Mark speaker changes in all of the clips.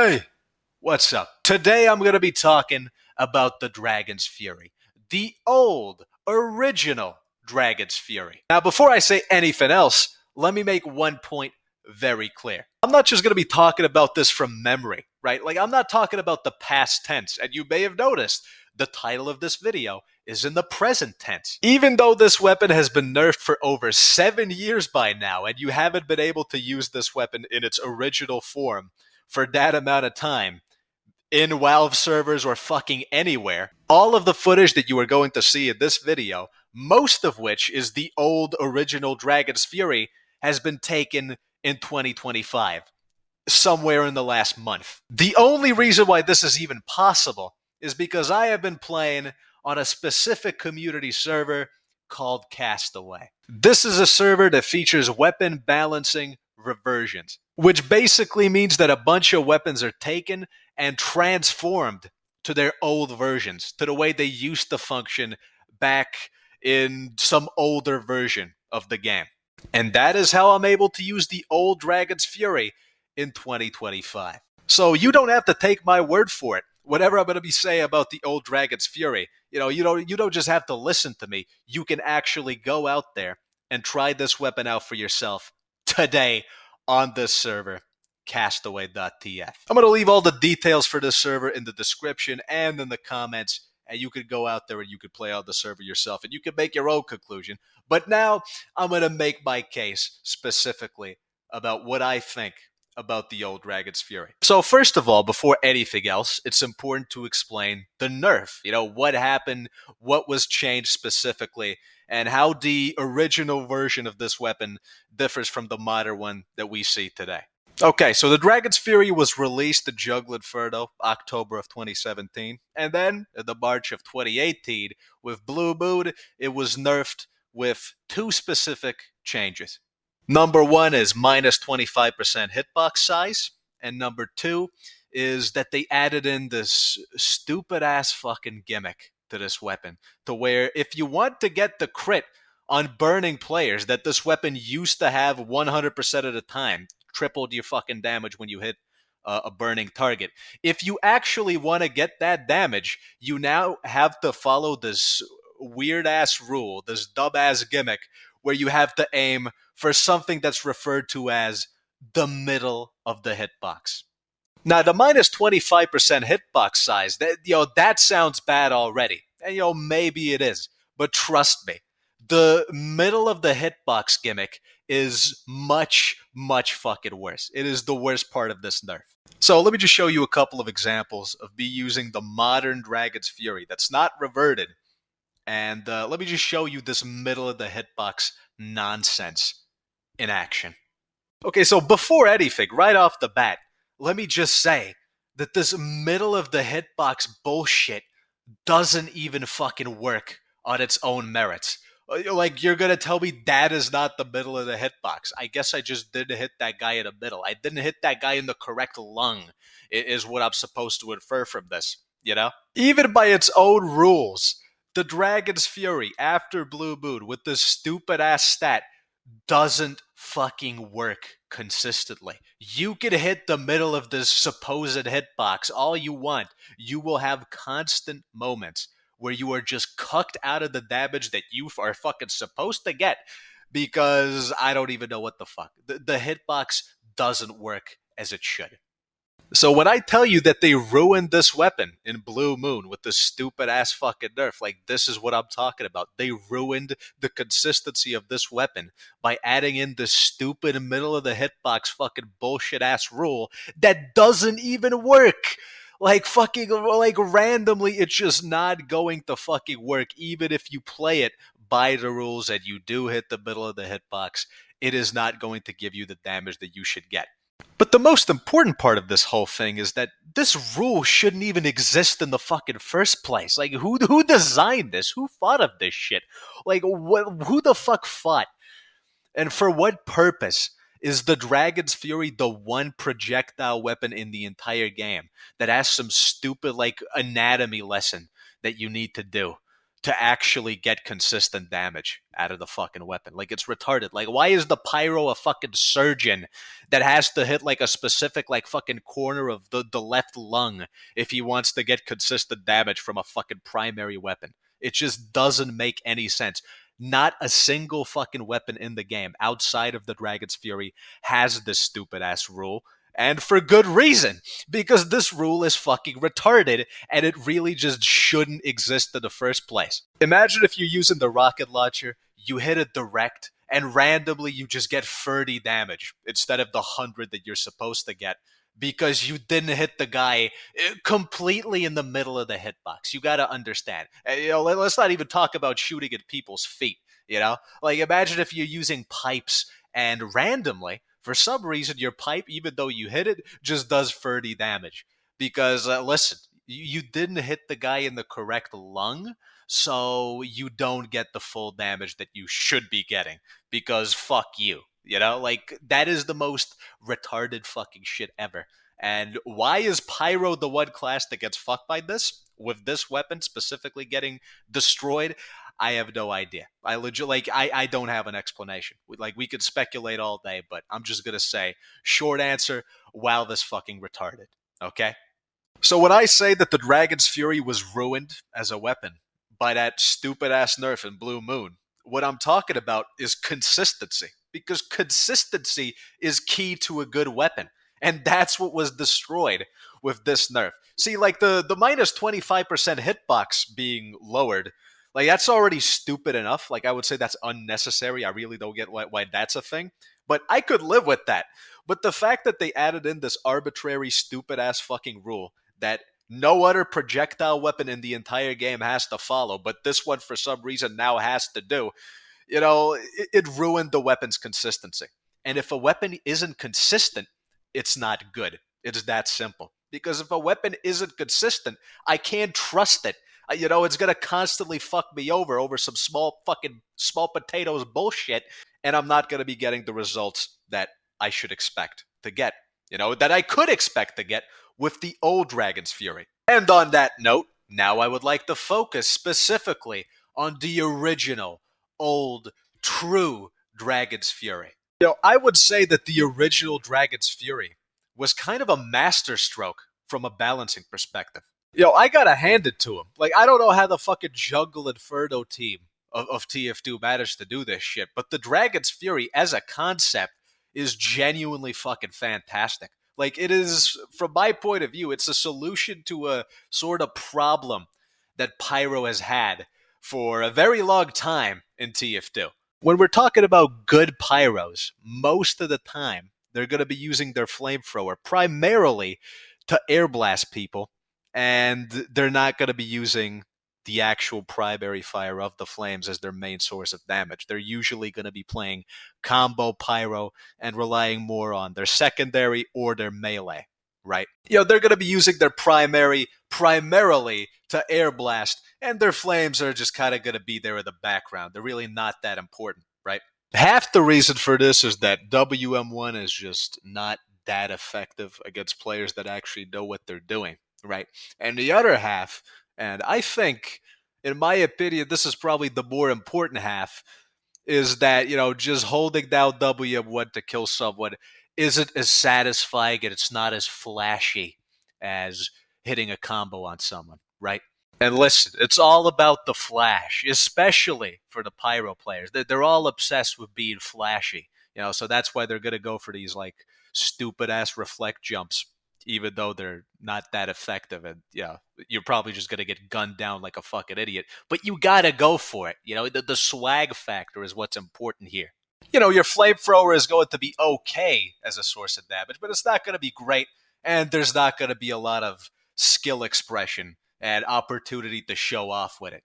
Speaker 1: Hey, what's up? Today I'm going to be talking about the Dragon's Fury. The old, original Dragon's Fury. Now, before I say anything else, let me make one point very clear. I'm not just going to be talking about this from memory, right? Like, I'm not talking about the past tense, and you may have noticed the title of this video is in the present tense. Even though this weapon has been nerfed for over 7 years by now, and you haven't been able to use this weapon in its original form for that amount of time, in Valve servers or fucking anywhere, all of the footage that you are going to see in this video, most of which is the old original Dragon's Fury, has been taken in 2025, somewhere in the last month. The only reason why this is even possible is because I have been playing on a specific community server called Castaway. This is a server that features weapon balancing reversions, which basically means that a bunch of weapons are taken and transformed to their old versions, to the way they used to function back in some older version of the game. And that is how I'm able to use the old Dragon's Fury in 2025. So you don't have to take my word for it. Whatever I'm going to be saying about the old Dragon's Fury, you don't just have to listen to me. You can actually go out there and try this weapon out for yourself today on this server, castaway.tf. I'm going to leave all the details for this server in the description and in the comments, and you could go out there and you could play on the server yourself, and you can make your own conclusion. But now I'm going to make my case specifically about what I think about the old Dragon's Fury. So first of all, before anything else, it's important to explain the nerf. What happened, what was changed specifically, and how the original version of this weapon differs from the modern one that we see today. Okay, so the Dragon's Fury was released to Juggling Inferno October of 2017, and then in the March of 2018, with Blue Moon, it was nerfed with two specific changes. Number one is minus 25% hitbox size, and number two is that they added in this stupid-ass fucking gimmick to this weapon, to where if you want to get the crit on burning players that this weapon used to have 100% of the time, tripled your fucking damage when you hit a burning target. If you actually want to get that damage, you now have to follow this weird-ass rule, this dumb-ass gimmick, where you have to aim for something that's referred to as the middle of the hitbox. Now, the minus 25% hitbox size, that sounds bad already. And, maybe it is. But trust me, the middle of the hitbox gimmick is much, much fucking worse. It is the worst part of this nerf. So let me just show you a couple of examples of me using the modern Dragon's Fury that's not reverted. And let me just show you this middle of the hitbox nonsense in action. Okay, so before anything, right off the bat, let me just say that this middle of the hitbox bullshit doesn't even fucking work on its own merits. Like, you're gonna tell me that is not the middle of the hitbox? I guess I just didn't hit that guy in the middle. I didn't hit that guy in the correct lung, is what I'm supposed to infer from this, Even by its own rules, the Dragon's Fury after Blue Moon with this stupid-ass stat doesn't fucking work consistently. You can hit the middle of this supposed hitbox all you want. You will have constant moments where you are just cucked out of the damage that you are fucking supposed to get because I don't even know what the fuck. The hitbox doesn't work as it should. So when I tell you that they ruined this weapon in Blue Moon with this stupid-ass fucking nerf, like, this is what I'm talking about. They ruined the consistency of this weapon by adding in this stupid middle-of-the-hitbox fucking bullshit-ass rule that doesn't even work. Like, randomly, it's just not going to fucking work. Even if you play it by the rules and you do hit the middle of the hitbox, it is not going to give you the damage that you should get. But the most important part of this whole thing is that this rule shouldn't even exist in the fucking first place. Like, who designed this? Who thought of this shit? Like, who the fuck fought? And for what purpose is the Dragon's Fury the one projectile weapon in the entire game that has some stupid, anatomy lesson that you need to do to actually get consistent damage out of the fucking weapon. Like, it's retarded. Like, why is the pyro a fucking surgeon that has to hit like a specific like fucking corner of the left lung if he wants to get consistent damage from a fucking primary weapon? It just doesn't make any sense. Not a single fucking weapon in the game outside of the Dragon's Fury has this stupid ass rule. And for good reason, because this rule is fucking retarded and it really just shouldn't exist in the first place. Imagine if you're using the rocket launcher, you hit it direct, and randomly you just get 30 damage instead of the 100 that you're supposed to get because you didn't hit the guy completely in the middle of the hitbox. You gotta understand. Let's not even talk about shooting at people's feet. Like, imagine if you're using pipes and randomly, for some reason, your pipe, even though you hit it, just does 30 damage. Because, listen, you didn't hit the guy in the correct lung, so you don't get the full damage that you should be getting. Because fuck you. Like, that is the most retarded fucking shit ever. And why is Pyro the one class that gets fucked by this? With this weapon specifically getting destroyed? I have no idea. I don't have an explanation. Like, we could speculate all day, but I'm just gonna say, short answer, wow, this fucking retarded. Okay? So when I say that the Dragon's Fury was ruined as a weapon by that stupid ass nerf in Blue Moon, what I'm talking about is consistency. Because consistency is key to a good weapon. And that's what was destroyed with this nerf. See, like the minus 25% hitbox being lowered, like, that's already stupid enough. Like, I would say that's unnecessary. I really don't get why that's a thing. But I could live with that. But the fact that they added in this arbitrary, stupid ass fucking rule that no other projectile weapon in the entire game has to follow, but this one for some reason now has to do, it ruined the weapon's consistency. And if a weapon isn't consistent, it's not good. It's that simple. Because if a weapon isn't consistent, I can't trust it. It's going to constantly fuck me over some small potatoes bullshit, and I'm not going to be getting the results that I should expect to get, that I could expect to get with the old Dragon's Fury. And on that note, now I would like to focus specifically on the original, old, true Dragon's Fury. I would say that the original Dragon's Fury was kind of a masterstroke from a balancing perspective. I gotta hand it to him. Like, I don't know how the fucking Jungle Inferno team of TF2 managed to do this shit, but the Dragon's Fury as a concept is genuinely fucking fantastic. Like, it is, from my point of view, it's a solution to a sort of problem that Pyro has had for a very long time in TF2. When we're talking about good Pyros, most of the time, they're going to be using their flamethrower primarily to air blast people, and they're not going to be using the actual primary fire of the flames as their main source of damage. They're usually going to be playing combo pyro and relying more on their secondary or their melee, right? They're going to be using their primary primarily to air blast, and their flames are just kind of going to be there in the background. They're really not that important, right? Half the reason for this is that WM1 is just not that effective against players that actually know what they're doing, right? And the other half, and I think, in my opinion, this is probably the more important half, is that, just holding down WM1 to kill someone isn't as satisfying and it's not as flashy as hitting a combo on someone, right? And listen, it's all about the flash, especially for the pyro players. They're all obsessed with being flashy, so that's why they're going to go for these, like, stupid-ass reflect jumps, even though they're not that effective. And, you're probably just going to get gunned down like a fucking idiot. But you got to go for it. The swag factor is what's important here. Your flamethrower is going to be okay as a source of damage, but it's not going to be great, and there's not going to be a lot of skill expression and opportunity to show off with it,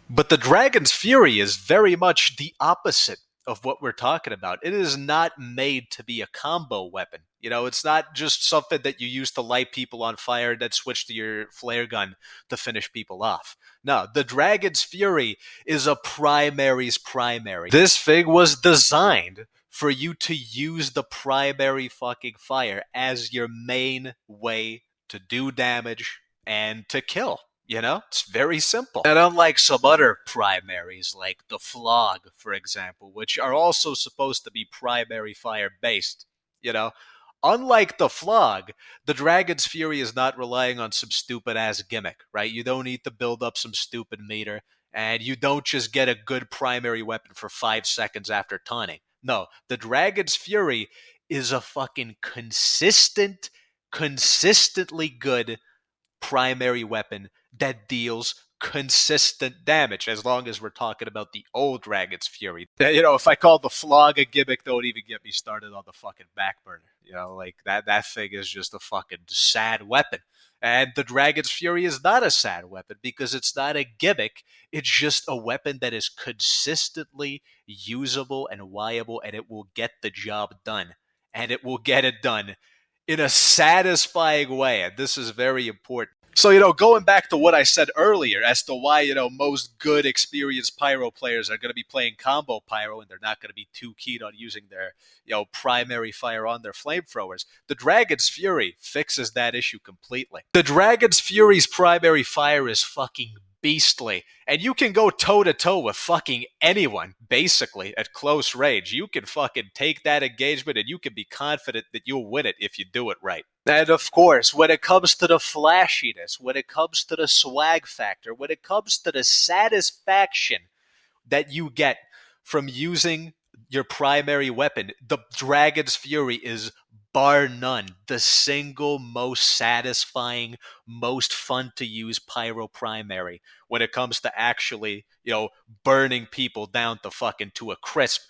Speaker 1: But the Dragon's Fury is very much the opposite of what we're talking about. It is not made to be a combo weapon. It's not just something that you use to light people on fire and then switch to your flare gun to finish people off. No, the Dragon's Fury is a primary's primary. This thing was designed for you to use the primary fucking fire as your main way to do damage and to kill. You know, it's very simple. And unlike some other primaries, like the Flog, for example, which are also supposed to be primary fire based, you know, unlike the Flog, the Dragon's Fury is not relying on some stupid ass gimmick, right? You don't need to build up some stupid meter, and you don't just get a good primary weapon for 5 seconds after taunting. No, the Dragon's Fury is a fucking consistently good primary weapon that deals consistent damage, as long as we're talking about the old Dragon's Fury. You know, if I call the Flog a gimmick, don't even get me started on the fucking back burner. You know, like that thing is just a fucking sad weapon. And the Dragon's Fury is not a sad weapon because it's not a gimmick. It's just a weapon that is consistently usable and viable, and it will get the job done. And it will get it done in a satisfying way. And this is very important. So, going back to what I said earlier as to why, most good experienced Pyro players are going to be playing combo Pyro and they're not going to be too keen on using their, primary fire on their flamethrowers. The Dragon's Fury fixes that issue completely. The Dragon's Fury's primary fire is fucking beastly. And you can go toe to toe with fucking anyone, basically, at close range. You can fucking take that engagement and you can be confident that you'll win it if you do it right. And of course, when it comes to the flashiness, when it comes to the swag factor, when it comes to the satisfaction that you get from using your primary weapon, the Dragon's Fury is bar none the single most satisfying, most fun to use pyro primary when it comes to actually, burning people down to a crisp.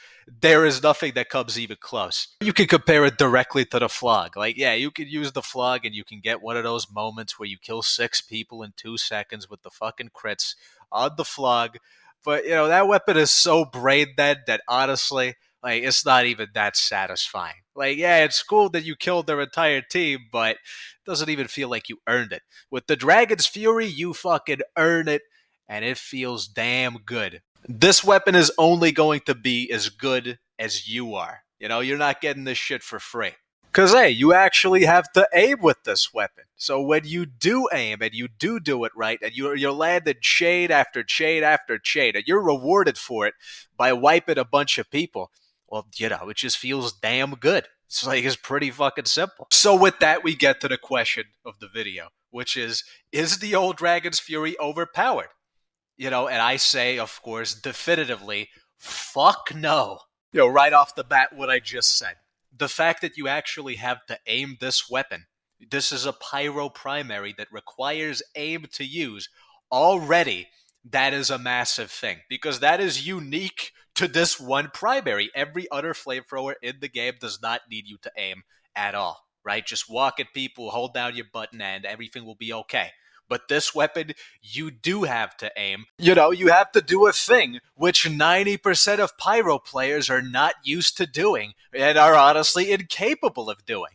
Speaker 1: There is nothing that comes even close. You can compare it directly to the Flog. Like, yeah, you could use the Flog and you can get one of those moments where you kill 6 people in 2 seconds with the fucking crits on the Flog. But, that weapon is so brain dead that honestly, like, it's not even that satisfying. Like, yeah, it's cool that you killed their entire team, but it doesn't even feel like you earned it. With the Dragon's Fury, you fucking earn it, and it feels damn good. This weapon is only going to be as good as you are. You're not getting this shit for free. Because, hey, you actually have to aim with this weapon. So when you do aim and you do it right, and you're landing chain after chain after chain, and you're rewarded for it by wiping a bunch of people, well, it just feels damn good. It's pretty fucking simple. So with that, we get to the question of the video, which is the old Dragon's Fury overpowered? And I say, of course, definitively, fuck no. Right off the bat, what I just said. The fact that you actually have to aim this weapon, this is a pyro primary that requires aim to use, already that is a massive thing, because that is unique to this one primary. Every other flamethrower in the game does not need you to aim at all, right? Just walk at people, hold down your button, and everything will be okay. But this weapon, you do have to aim. You have to do a thing which 90% of pyro players are not used to doing and are honestly incapable of doing.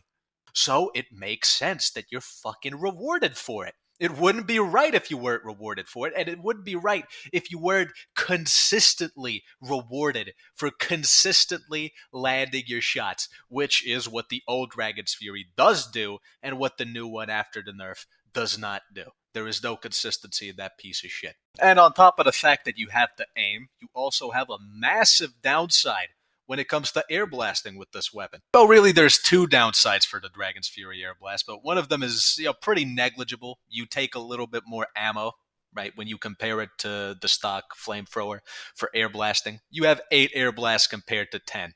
Speaker 1: So it makes sense that you're fucking rewarded for it. It wouldn't be right if you weren't rewarded for it, and it wouldn't be right if you weren't consistently rewarded for consistently landing your shots, which is what the old Dragon's Fury does do, and what the new one after the nerf does not do. There is no consistency in that piece of shit. And on top of the fact that you have to aim, you also have a massive downside when it comes to air blasting with this weapon. Well, really, there's 2 downsides for the Dragon's Fury air blast, but one of them is pretty negligible. You take a little bit more ammo, right, when you compare it to the stock flamethrower for air blasting. You have 8 air blasts compared to 10.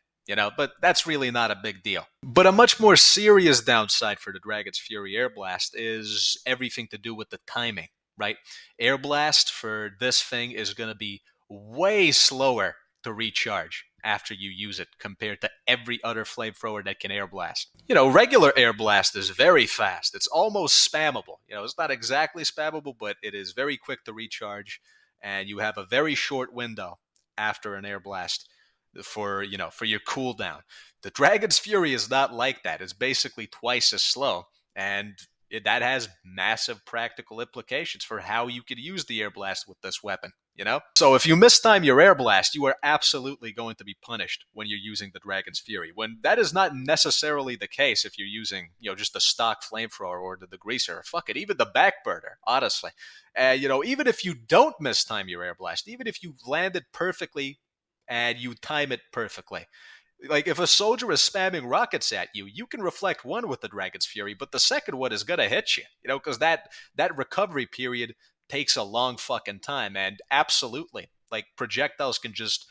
Speaker 1: But that's really not a big deal. But a much more serious downside for the Dragon's Fury Air Blast is everything to do with the timing, right? Air Blast for this thing is going to be way slower to recharge after you use it compared to every other flamethrower that can air blast. Regular air blast is very fast. It's almost spammable. It's not exactly spammable, but it is very quick to recharge, and you have a very short window after an air blast for your cooldown. The Dragon's Fury is not like that. It's basically twice as slow, and that has massive practical implications for how you could use the air blast with this weapon, you know? So if you mistime your air blast, you are absolutely going to be punished when you're using the Dragon's Fury. When that is not necessarily the case if you're using, just the stock flamethrower or the greaser, or fuck it, even the backburner, honestly. Even if you don't mistime your air blast, even if you land it perfectly and you time it perfectly, like if a soldier is spamming rockets at you, you can reflect one with the Dragon's Fury, but the second one is gonna hit you, because that recovery period takes a long fucking time, and absolutely, like projectiles can just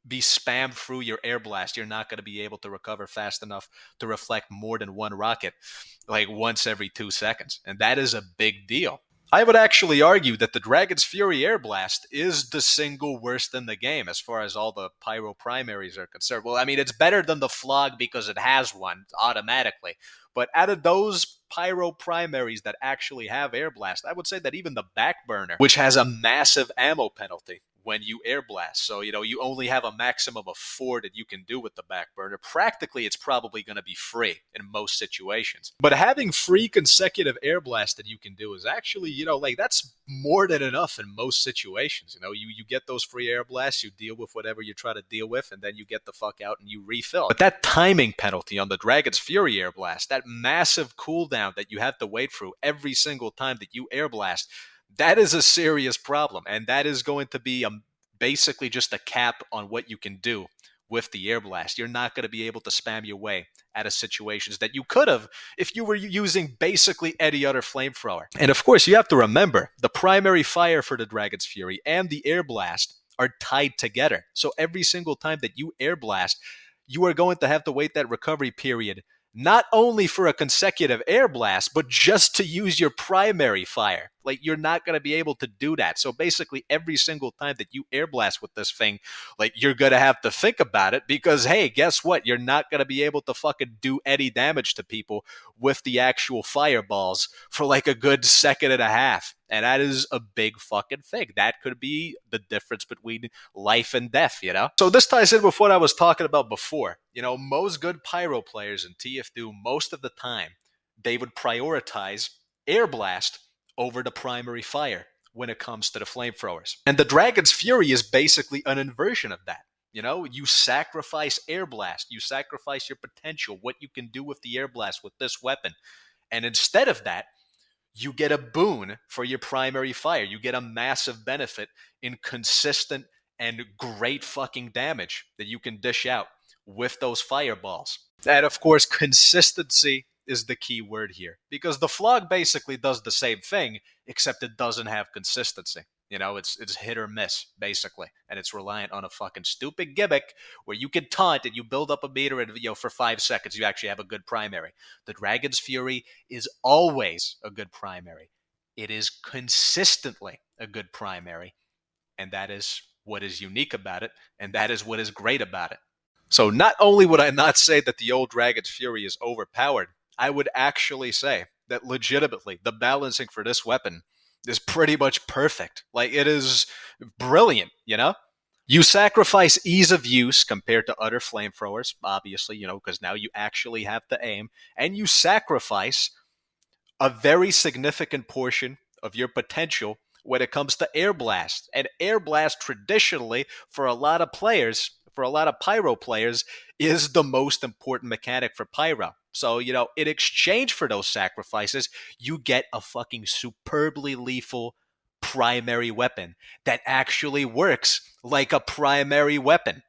Speaker 1: be spammed through your air blast. You're not going to be able to recover fast enough to reflect more than one rocket, like once every 2 seconds, and that is a big deal. I would actually argue that the Dragon's Fury Air Blast is the single worst in the game as far as all the pyro primaries are concerned. Well, I mean, it's better than the Flog because it has one automatically. But out of those pyro primaries that actually have Air Blast, I would say that even the Backburner, which has a massive ammo penalty when you air blast. So, you only have a maximum of 4 that you can do with the backburner. Practically, it's probably going to be free in most situations. But having free consecutive air blast that you can do is actually, that's more than enough in most situations. You get those free air blasts, you deal with whatever you try to deal with, and then you get the fuck out and you refill. But that timing penalty on the Dragon's Fury air blast, that massive cooldown that you have to wait through every single time that you air blast, that is a serious problem, and that is going to be basically just a cap on what you can do with the air blast. You're not going to be able to spam your way out of situations that you could have if you were using basically any other flamethrower. And of course, you have to remember, the primary fire for the Dragon's Fury and the air blast are tied together. So every single time that you air blast, you are going to have to wait that recovery period not only for a consecutive air blast, but just to use your primary fire. Like, you're not going to be able to do that. So basically, every single time that you air blast with this thing, like, you're going to have to think about it because, hey, guess what? You're not going to be able to fucking do any damage to people with the actual fireballs for like a good second and a half. And that is a big fucking thing. That could be the difference between life and death, So this ties in with what I was talking about before. Most good pyro players in TF2, most of the time, they would prioritize air blast over the primary fire when it comes to the flamethrowers. And the Dragon's Fury is basically an inversion of that. You sacrifice air blast, you sacrifice your potential, what you can do with the air blast with this weapon. And instead of that, you get a boon for your primary fire. You get a massive benefit in consistent and great fucking damage that you can dish out with those fireballs. And of course, consistency is the key word here, because the Flog basically does the same thing, except it doesn't have consistency. It's hit or miss, basically. And it's reliant on a fucking stupid gimmick where you can taunt and you build up a meter and, for 5 seconds, you actually have a good primary. The Dragon's Fury is always a good primary. It is consistently a good primary. And that is what is unique about it. And that is what is great about it. So not only would I not say that the old Dragon's Fury is overpowered, I would actually say that legitimately the balancing for this weapon is pretty much perfect. Like, it is brilliant, You sacrifice ease of use compared to other flamethrowers, obviously, because now you actually have to aim, and you sacrifice a very significant portion of your potential when it comes to air blast. And air blast traditionally, for a lot of players, for a lot of pyro players, is the most important mechanic for pyro. So, in exchange for those sacrifices, you get a fucking superbly lethal primary weapon that actually works like a primary weapon.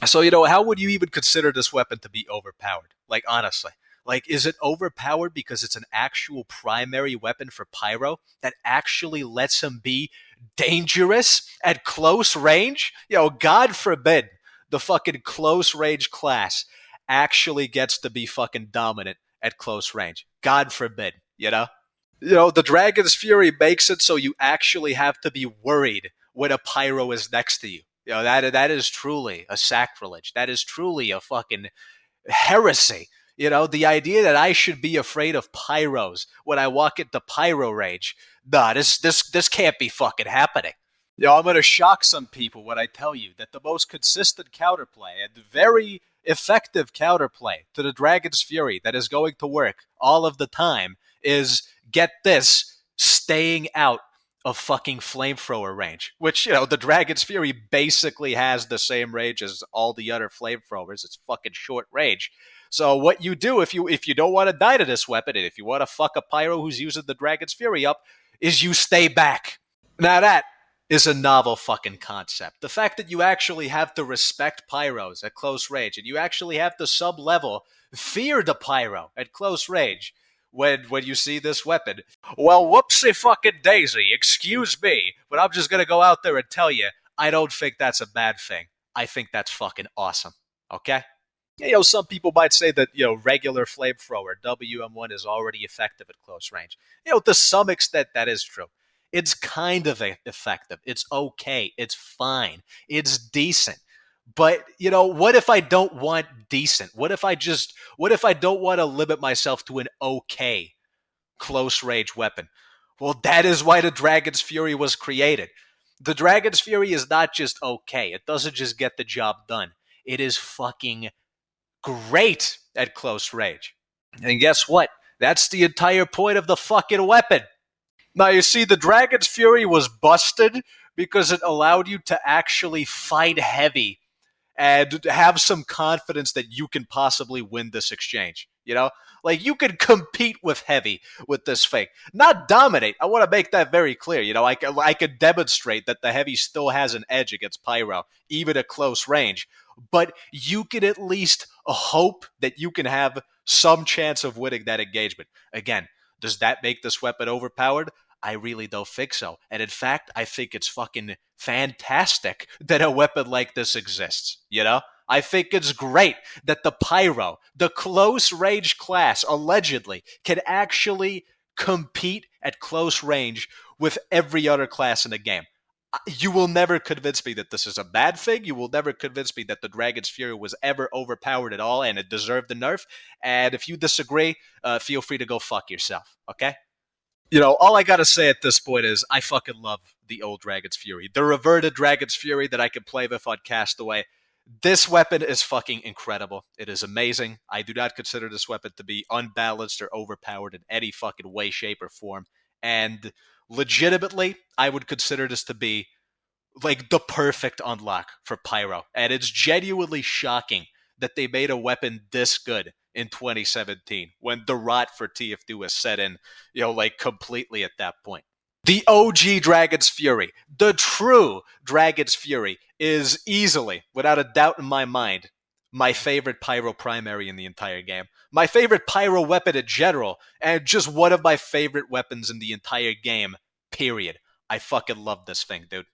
Speaker 1: So, how would you even consider this weapon to be overpowered? Like, honestly. Like, is it overpowered because it's an actual primary weapon for pyro that actually lets him be dangerous at close range? God forbid the fucking close range class actually gets to be fucking dominant at close range. God forbid, the Dragon's Fury makes it so you actually have to be worried when a pyro is next to you. That is truly a sacrilege. That is truly a fucking heresy. The idea that I should be afraid of pyros when I walk into pyro range, nah, this can't be fucking happening. I'm going to shock some people when I tell you that the most consistent counterplay and very effective counterplay to the Dragon's Fury that is going to work all of the time is, get this, staying out of fucking flamethrower range, which, you know, the Dragon's Fury basically has the same range as all the other flamethrowers. It's fucking short range. So what you do if you don't want to die to this weapon, and if you want to fuck a pyro who's using the Dragon's Fury up, is you stay back. Now that is a novel fucking concept. The fact that you actually have to respect pyros at close range, and you actually have to sub-level fear the pyro at close range when you see this weapon. Well, whoopsie fucking daisy, excuse me, but I'm just gonna go out there and tell you, I don't think that's a bad thing. I think that's fucking awesome. Okay? You know, some people might say that, you know, regular flamethrower WM1 is already effective at close range. You know, to some extent that is true. It's kind of effective. It's okay. It's fine. It's decent. But, you know, what if I don't want decent? What if I don't want to limit myself to an okay close range weapon? Well, that is why the Dragon's Fury was created. The Dragon's Fury is not just okay. It doesn't just get the job done. It is fucking great at close range. And guess what? That's the entire point of the fucking weapon. Now, you see, the Dragon's Fury was busted because it allowed you to actually fight heavy and have some confidence that you can possibly win this exchange. You know? Like, you can compete with heavy with this thing. Not dominate. I want to make that very clear. You know, I can demonstrate that the heavy still has an edge against pyro, even at close range. But you can at least hope that you can have some chance of winning that engagement. Again, does that make this weapon overpowered? I really don't think so. And in fact, I think it's fucking fantastic that a weapon like this exists. You know? I think it's great that the pyro, the close range class, allegedly, can actually compete at close range with every other class in the game. You will never convince me that this is a bad thing. You will never convince me that the Dragon's Fury was ever overpowered at all and it deserved the nerf. And if you disagree, feel free to go fuck yourself, okay? You know, all I gotta say at this point is I fucking love the old Dragon's Fury. The reverted Dragon's Fury that I can play with on Castaway. This weapon is fucking incredible. It is amazing. I do not consider this weapon to be unbalanced or overpowered in any fucking way, shape, or form. And legitimately, I would consider this to be like the perfect unlock for Pyro. And it's genuinely shocking that they made a weapon this good in 2017 when the rot for TF2 was set in, you know, like completely at that point. The OG Dragon's Fury, the true Dragon's Fury, is easily, without a doubt in my mind, my favorite Pyro primary in the entire game. My favorite Pyro weapon in general, and just one of my favorite weapons in the entire game, period. I fucking love this thing, dude.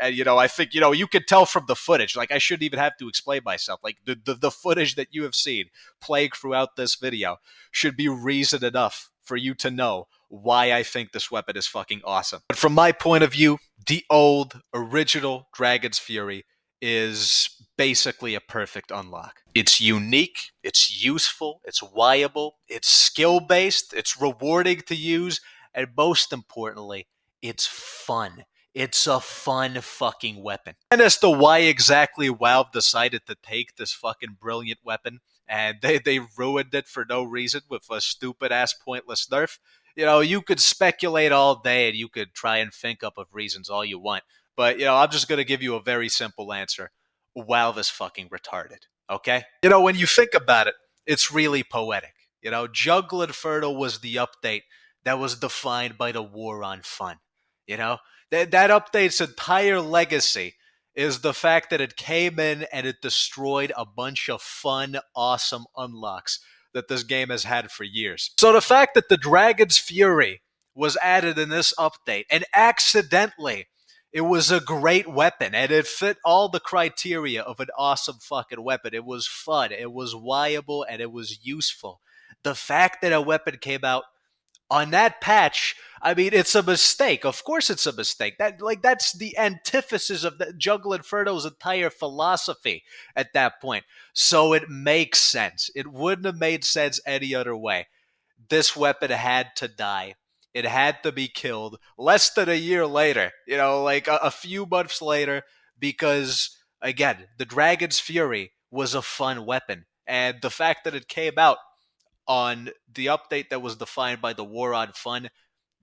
Speaker 1: And, you know, I think, you know, you could tell from the footage, like, I shouldn't even have to explain myself. Like, the footage that you have seen playing throughout this video should be reason enough for you to know why I think this weapon is fucking awesome. But from my point of view, the old, original Dragon's Fury is basically a perfect unlock. It's unique, it's useful, it's viable, it's skill-based, it's rewarding to use, and most importantly, it's fun. It's a fun fucking weapon. And as to why exactly Valve decided to take this fucking brilliant weapon and they ruined it for no reason with a stupid-ass pointless nerf, you know, you could speculate all day and you could try and think up of reasons all you want. But, you know, I'm just going to give you a very simple answer. Valve is fucking retarded, okay? You know, when you think about it, it's really poetic. You know, Jungle Inferno was the update that was defined by the war on fun. You know, that update's entire legacy is the fact that it came in and it destroyed a bunch of fun, awesome unlocks that this game has had for years. So the fact that the Dragon's Fury was added in this update, and accidentally, it was a great weapon, and it fit all the criteria of an awesome fucking weapon. It was fun, it was viable, and it was useful. The fact that a weapon came out on that patch, I mean, it's a mistake. Of course it's a mistake. That's the antithesis of the Jungle Inferno's entire philosophy at that point. So it makes sense. It wouldn't have made sense any other way. This weapon had to die. It had to be killed less than a year later, you know, like a few months later, because, again, the Dragon's Fury was a fun weapon. And the fact that it came out on the update that was defined by the War on Fun,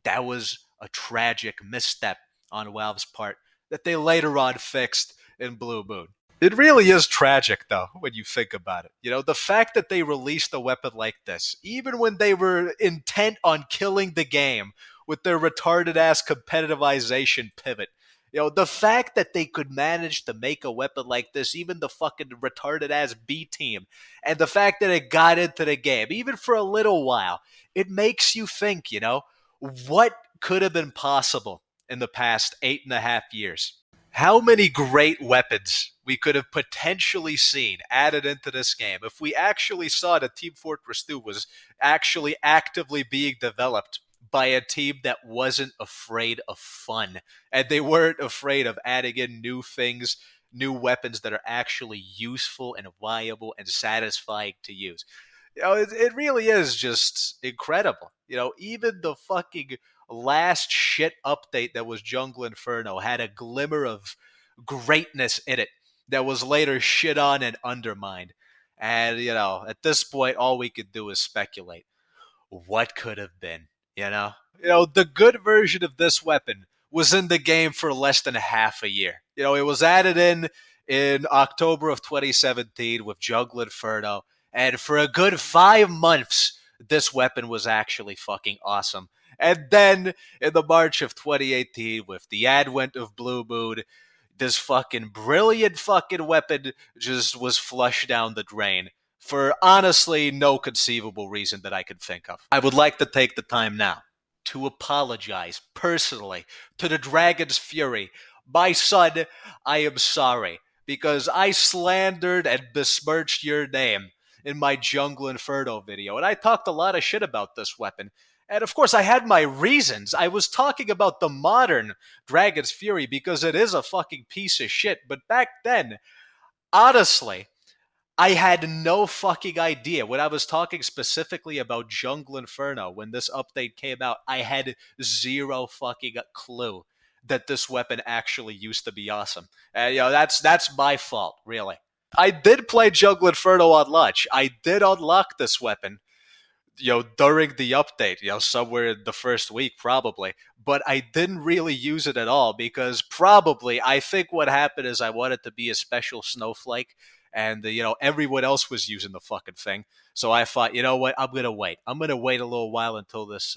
Speaker 1: that was a tragic misstep on Valve's part that they later on fixed in Blue Moon. It really is tragic, though, when you think about it. You know, the fact that they released a weapon like this, even when they were intent on killing the game with their retarded ass competitivization pivot. You know, the fact that they could manage to make a weapon like this, even the fucking retarded ass B team, and the fact that it got into the game, even for a little while, it makes you think, you know, what could have been possible in the past 8.5 years? How many great weapons we could have potentially seen added into this game if we actually saw that Team Fortress 2 was actually actively being developed by a team that wasn't afraid of fun, and they weren't afraid of adding in new things, new weapons that are actually useful and viable and satisfying to use. You know, it really is just incredible. You know, even the fucking last shit update that was Jungle Inferno had a glimmer of greatness in it that was later shit on and undermined. And, you know, at this point, all we could do is speculate. What could have been, you know? You know, the good version of this weapon was in the game for less than half a year. You know, it was added in October of 2017 with Jungle Inferno, and for a good 5 months, this weapon was actually fucking awesome. And then in the March of 2018, with the advent of Blue Moon, this fucking brilliant fucking weapon just was flushed down the drain for honestly no conceivable reason that I could think of. I would like to take the time now to apologize personally to the Dragon's Fury. My son, I am sorry because I slandered and besmirched your name in my Jungle Inferno video, and I talked a lot of shit about this weapon. And of course, I had my reasons. I was talking about the modern Dragon's Fury because it is a fucking piece of shit. But back then, honestly, I had no fucking idea. When I was talking specifically about Jungle Inferno, when this update came out, I had zero fucking clue that this weapon actually used to be awesome. And, you know, that's my fault, really. I did play Jungle Inferno on launch. I did unlock this weapon, you know, during the update, you know, somewhere in the first week probably, but I didn't really use it at all because probably I think what happened is I wanted to be a special snowflake, and you know, everyone else was using the fucking thing, so I thought, you know what, I'm gonna wait a little while until this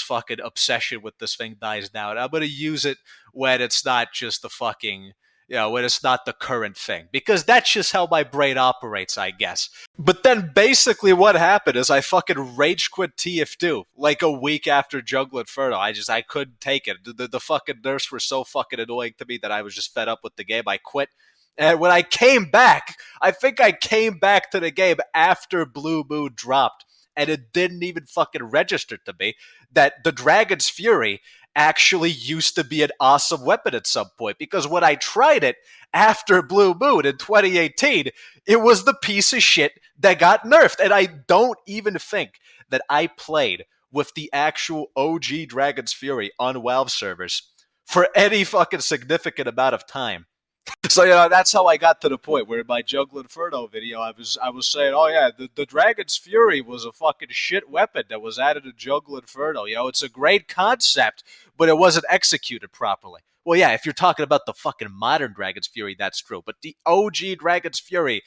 Speaker 1: fucking obsession with this thing dies down. I'm gonna use it when it's not just the fucking, you know, when it's not the current thing, because that's just how my brain operates, I guess. But then basically what happened is I fucking rage quit TF2 like a week after Jungle Inferno. I couldn't take it. The fucking nerfs were so fucking annoying to me that I was just fed up with the game. I quit. And when I came back, I think I came back to the game after Blue Moon dropped, and it didn't even fucking register to me that the Dragon's Fury actually used to be an awesome weapon at some point, because when I tried it after Blue Moon in 2018, it was the piece of shit that got nerfed. And I don't even think that I played with the actual OG Dragon's Fury on Valve servers for any fucking significant amount of time. So, you know, that's how I got to the point where in my Jungle Inferno video, I was saying, oh yeah, the Dragon's Fury was a fucking shit weapon that was added to Jungle Inferno. You know, it's a great concept, but it wasn't executed properly. Well, yeah, if you're talking about the fucking modern Dragon's Fury, that's true. But the OG Dragon's Fury,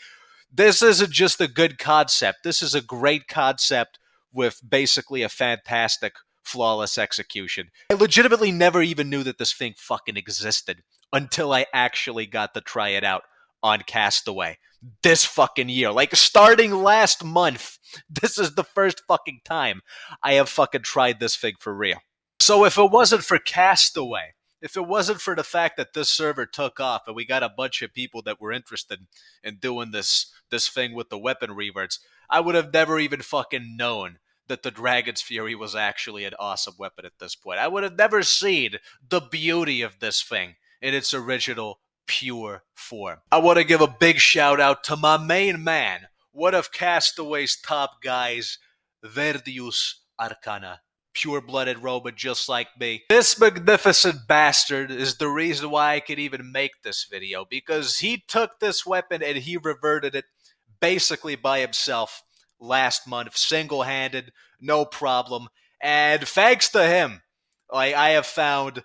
Speaker 1: this isn't just a good concept. This is a great concept with basically a fantastic, flawless execution. I legitimately never even knew that this thing fucking existed until I actually got to try it out on Castaway this fucking year. Like, starting last month, this is the first fucking time I have fucking tried this thing for real. So if it wasn't for Castaway, if it wasn't for the fact that this server took off and we got a bunch of people that were interested in doing this thing with the weapon reverts, I would have never even fucking known that the Dragon's Fury was actually an awesome weapon at this point. I would have never seen the beauty of this thing in its original pure form. I want to give a big shout out to my main man, one of Castaway's top guys, Verdius Arcana. Pure-blooded robot just like me. This magnificent bastard is the reason why I could even make this video, because he took this weapon and he reverted it basically by himself last month, single-handed, no problem. And thanks to him, like I have found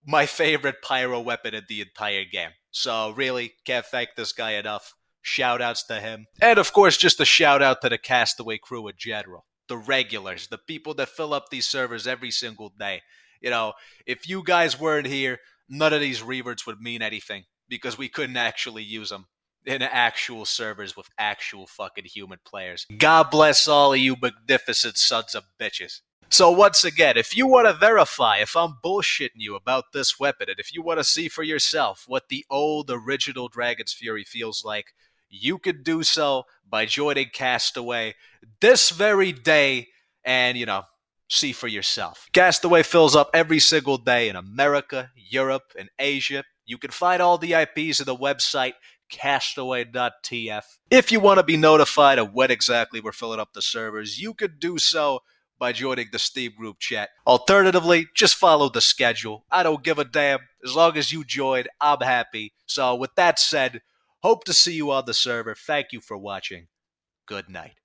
Speaker 1: my favorite pyro weapon in the entire game. So really, can't thank this guy enough. Shout outs to him. And of course, just a shout out to the Castaway crew in general. The regulars, the people that fill up these servers every single day. You know, if you guys weren't here, none of these reverts would mean anything because we couldn't actually use them in actual servers with actual fucking human players. God bless all of you magnificent sons of bitches. So once again, if you want to verify if I'm bullshitting you about this weapon, and if you want to see for yourself what the old original Dragon's Fury feels like, you could do so by joining Castaway this very day and, see for yourself. Castaway fills up every single day in America, Europe, and Asia. You can find all the IPs on the website castaway.tf. If you want to be notified of when exactly we're filling up the servers, you could do so by joining the Steam group chat. Alternatively, just follow the schedule. I don't give a damn. As long as you join, I'm happy. So with that said, hope to see you on the server. Thank you for watching. Good night.